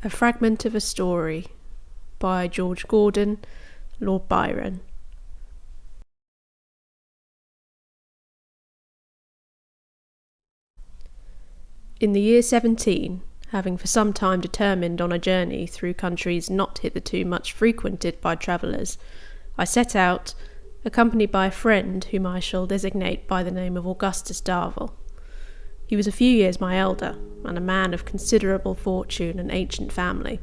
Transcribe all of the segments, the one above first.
A Fragment of a Story by George Gordon, Lord Byron. In the year 17, having for some time determined on a journey through countries not hitherto much frequented by travellers, I set out, accompanied by a friend whom I shall designate by the name of Augustus Darvell. He was a few years my elder, and a man of considerable fortune and ancient family,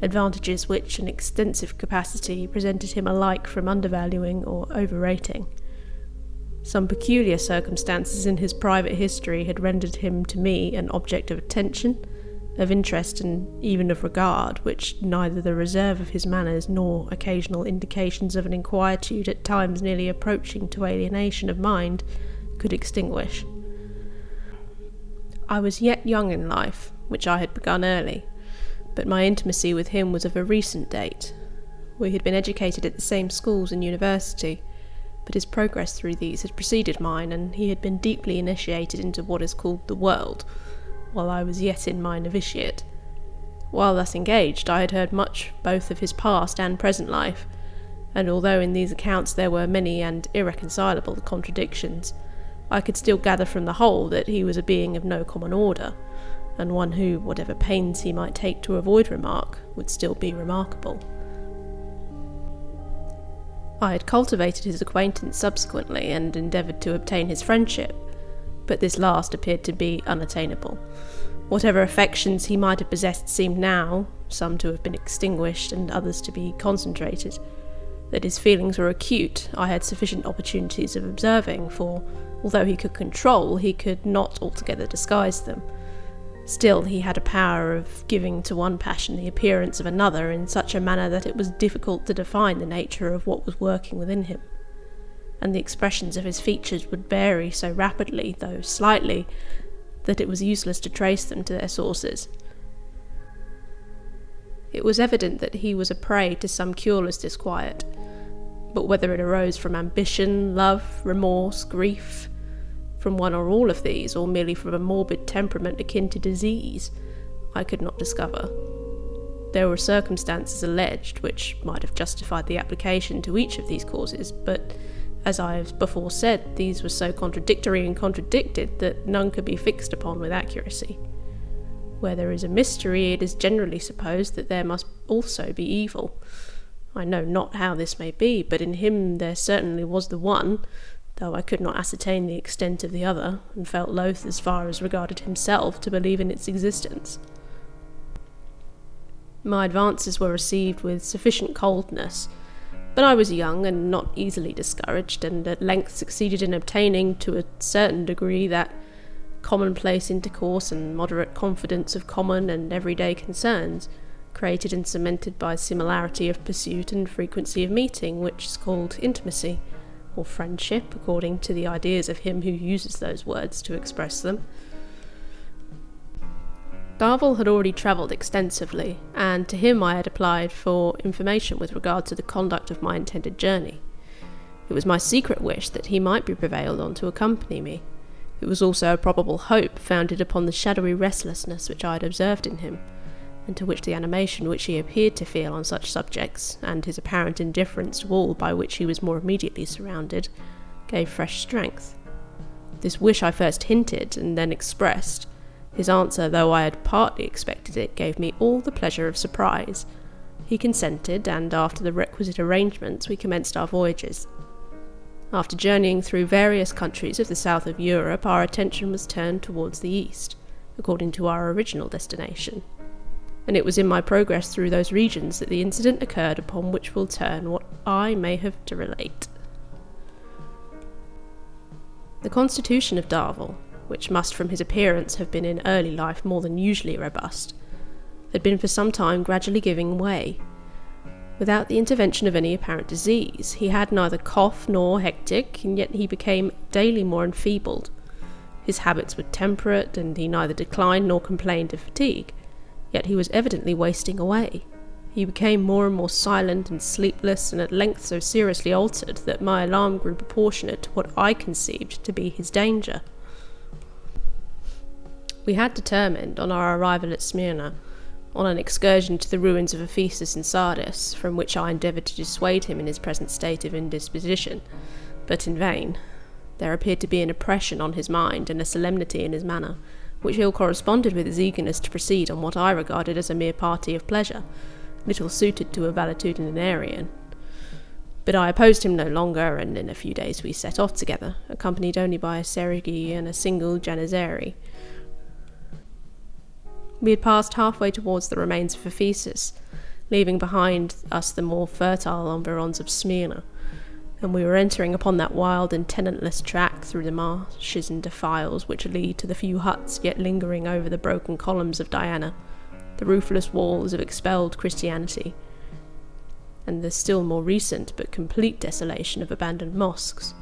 advantages which an extensive capacity presented him alike from undervaluing or overrating. Some peculiar circumstances in his private history had rendered him to me an object of attention, of interest, and even of regard, which neither the reserve of his manners nor occasional indications of an inquietude at times nearly approaching to alienation of mind could extinguish. I was yet young in life, which I had begun early, but my intimacy with him was of a recent date. We had been educated at the same schools and university, but his progress through these had preceded mine, and he had been deeply initiated into what is called the world, while I was yet in my novitiate. While thus engaged, I had heard much both of his past and present life, and although in these accounts there were many and irreconcilable contradictions, I could still gather from the whole that he was a being of no common order, and one who, whatever pains he might take to avoid remark, would still be remarkable. I had cultivated his acquaintance subsequently, and endeavoured to obtain his friendship, but this last appeared to be unattainable. Whatever affections he might have possessed seemed now, some to have been extinguished and others to be concentrated. That his feelings were acute, I had sufficient opportunities of observing, for, although he could control, he could not altogether disguise them. Still, he had a power of giving to one passion the appearance of another in such a manner that it was difficult to define the nature of what was working within him, and the expressions of his features would vary so rapidly, though slightly, that it was useless to trace them to their sources. It was evident that he was a prey to some cureless disquiet, but whether it arose from ambition, love, remorse, grief, from one or all of these, or merely from a morbid temperament akin to disease, I could not discover. There were circumstances alleged which might have justified the application to each of these causes, but, as I have before said, these were so contradictory and contradicted that none could be fixed upon with accuracy. Where there is a mystery, it is generally supposed that there must also be evil. I know not how this may be, but in him there certainly was the one, though I could not ascertain the extent of the other, and felt loath, as far as regarded himself, to believe in its existence. My advances were received with sufficient coldness, but I was young and not easily discouraged, and at length succeeded in obtaining, to a certain degree, that commonplace intercourse and moderate confidence of common and everyday concerns, created and cemented by similarity of pursuit and frequency of meeting, which is called intimacy, or friendship, according to the ideas of him who uses those words to express them. Darvell had already travelled extensively, and to him I had applied for information with regard to the conduct of my intended journey. It was my secret wish that he might be prevailed on to accompany me. It was also a probable hope, founded upon the shadowy restlessness which I had observed in him, and to which the animation which he appeared to feel on such subjects, and his apparent indifference to all by which he was more immediately surrounded, gave fresh strength. This wish I first hinted, and then expressed. His answer, though I had partly expected it, gave me all the pleasure of surprise. He consented, and after the requisite arrangements we commenced our voyages. After journeying through various countries of the south of Europe, our attention was turned towards the east, according to our original destination, and it was in my progress through those regions that the incident occurred upon which will turn what I may have to relate. The constitution of Darvell, which must from his appearance have been in early life more than usually robust, had been for some time gradually giving way. Without the intervention of any apparent disease, he had neither cough nor hectic, and yet he became daily more enfeebled. His habits were temperate, and he neither declined nor complained of fatigue, yet he was evidently wasting away. He became more and more silent and sleepless, and at length so seriously altered that my alarm grew proportionate to what I conceived to be his danger. We had determined, on our arrival at Smyrna, on an excursion to the ruins of Ephesus in Sardis, from which I endeavoured to dissuade him in his present state of indisposition, but in vain. There appeared to be an oppression on his mind and a solemnity in his manner, which ill corresponded with his eagerness to proceed on what I regarded as a mere party of pleasure, little suited to a valetudinarian. But I opposed him no longer, and in a few days we set off together, accompanied only by a serighi and a single janizary. We had passed halfway towards the remains of Ephesus, leaving behind us the more fertile environs of Smyrna, and we were entering upon that wild and tenantless track through the marshes and defiles which lead to the few huts yet lingering over the broken columns of Diana, the roofless walls of expelled Christianity, and the still more recent but complete desolation of abandoned mosques,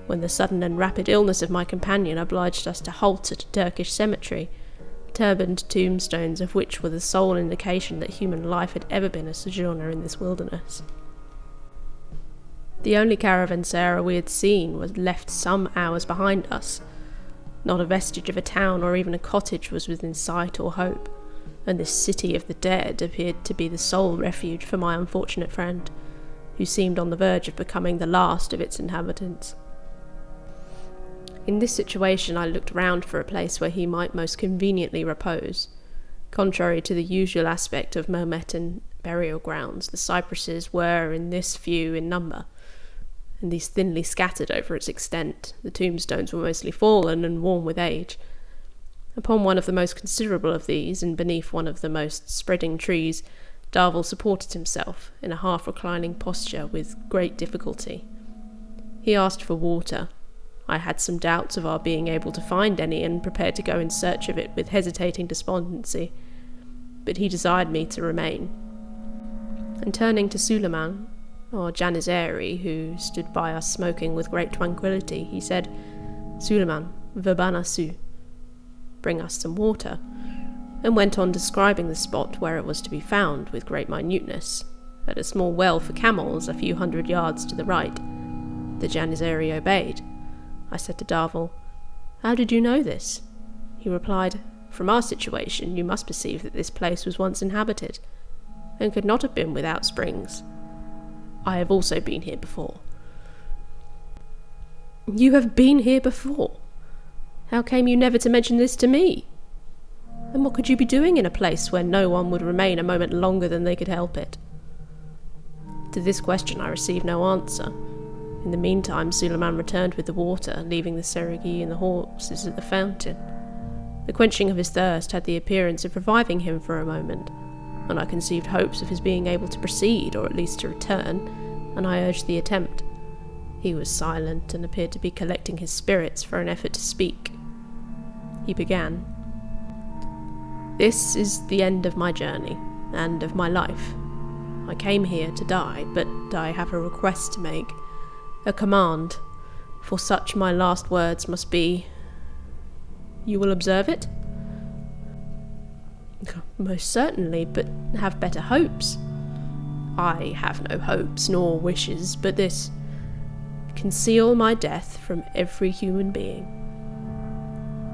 when the sudden and rapid illness of my companion obliged us to halt at a Turkish cemetery, turbaned tombstones of which were the sole indication that human life had ever been a sojourner in this wilderness. The only caravanserai we had seen was left some hours behind us. Not a vestige of a town or even a cottage was within sight or hope, and this city of the dead appeared to be the sole refuge for my unfortunate friend, who seemed on the verge of becoming the last of its inhabitants. In this situation I looked round for a place where he might most conveniently repose. Contrary to the usual aspect of Mahometan burial grounds, the cypresses were in this few in number, and these thinly scattered over its extent. The tombstones were mostly fallen and worn with age. Upon one of the most considerable of these, and beneath one of the most spreading trees, Darvel supported himself in a half-reclining posture with great difficulty. He asked for water. I had some doubts of our being able to find any, and prepared to go in search of it with hesitating despondency, but he desired me to remain. And turning to Suleiman, our janizary, who stood by us smoking with great tranquillity, he said, "Suleiman, verbana su," bring us some water, and went on describing the spot where it was to be found with great minuteness, at a small well for camels a few hundred yards to the right. The janizary obeyed. I said to Darvel, "How did you know this?" He replied, "From our situation you must perceive that this place was once inhabited, and could not have been without springs. I have also been here before." "You have been here before? How came you never to mention this to me? And what could you be doing in a place where no one would remain a moment longer than they could help it?" To this question I received no answer. In the meantime, Suleiman returned with the water, leaving the serighi and the horses at the fountain. The quenching of his thirst had the appearance of reviving him for a moment, and I conceived hopes of his being able to proceed, or at least to return, and I urged the attempt. He was silent, and appeared to be collecting his spirits for an effort to speak. He began, "This is the end of my journey, and of my life. I came here to die, but I have a request to make. A command, for such my last words must be. You will observe it?" "Most certainly, but have better hopes." "I have no hopes nor wishes but this: conceal my death from every human being.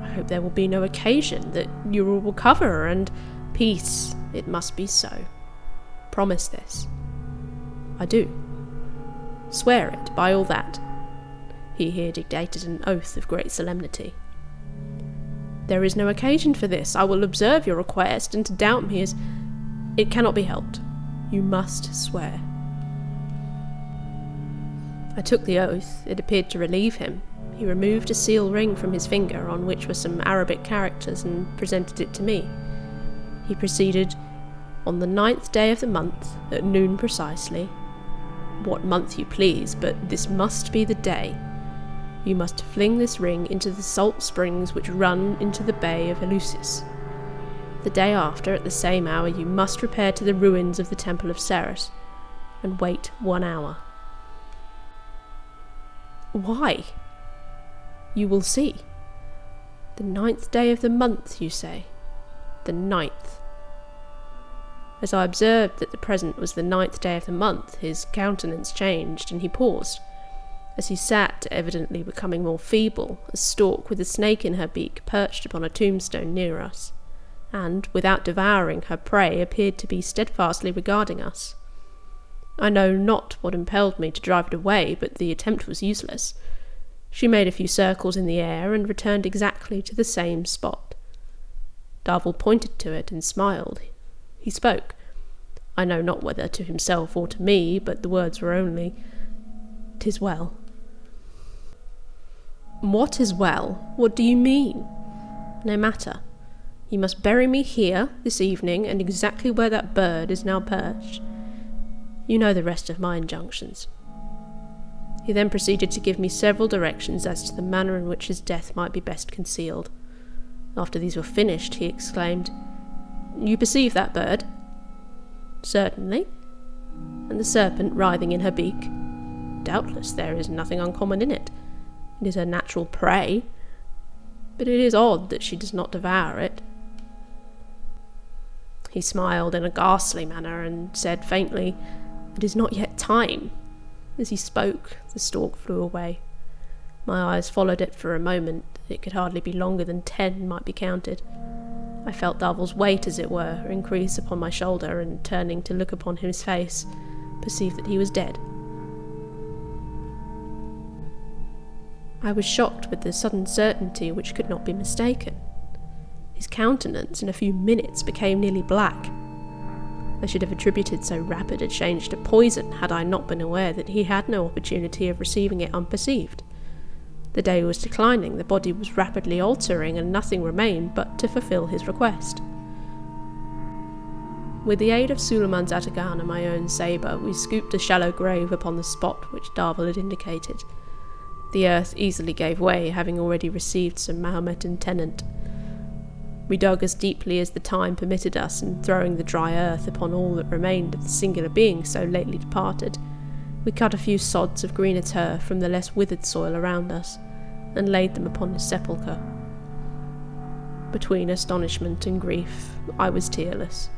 I hope there will be no occasion, that you will recover, and peace, it must be so. Promise this." "I do." "Swear it, by all that." He here dictated an oath of great solemnity. "There is no occasion for this. I will observe your request, and to doubt me is... It cannot be helped. You must swear." I took the oath. It appeared to relieve him. He removed a seal ring from his finger, on which were some Arabic characters, and presented it to me. He proceeded, "On the 9th day of the month, at noon precisely, what month you please, but this must be the day, you must fling this ring into the salt springs which run into the bay of Eleusis. The day after, at the same hour, you must repair to the ruins of the temple of Ceres, and wait 1 hour." "Why?" "You will see. The 9th day of the month, you say?" "The 9th. As I observed that the present was the 9th day of the month, his countenance changed, and he paused. As he sat, evidently becoming more feeble, a stork with a snake in her beak perched upon a tombstone near us. and, without devouring her prey, appeared to be steadfastly regarding us. I know not what impelled me to drive it away, but the attempt was useless. She made a few circles in the air and returned exactly to the same spot. Darvel pointed to it and smiled. He spoke. I know not whether to himself or to me, but the words were only, "'Tis well." "What is well? What do you mean?" "No matter. You must bury me here, this evening, and exactly where that bird is now perched. You know the rest of my injunctions." He then proceeded to give me several directions as to the manner in which his death might be best concealed. After these were finished, he exclaimed, "You perceive that bird?" "Certainly." "And the serpent writhing in her beak?" "Doubtless, there is nothing uncommon in it. It is her natural prey. But it is odd that she does not devour it." He smiled in a ghastly manner and said faintly, "It is not yet time." As he spoke, the stork flew away. My eyes followed it for a moment. It could hardly be longer than 10 might be counted. I felt Darvel's weight, as it were, increase upon my shoulder, and turning to look upon his face, perceived that he was dead. I was shocked with the sudden certainty which could not be mistaken. His countenance in a few minutes became nearly black. I should have attributed so rapid a change to poison had I not been aware that he had no opportunity of receiving it unperceived. The day was declining, the body was rapidly altering, and nothing remained but to fulfil his request. With the aid of Suleiman's ataghan and my own sabre, we scooped a shallow grave upon the spot which Darvel had indicated. The earth easily gave way, having already received some Mahometan tenant. We dug as deeply as the time permitted us, and throwing the dry earth upon all that remained of the singular being so lately departed, we cut a few sods of greener turf from the less withered soil around us, and laid them upon his sepulchre. Between astonishment and grief, I was tearless.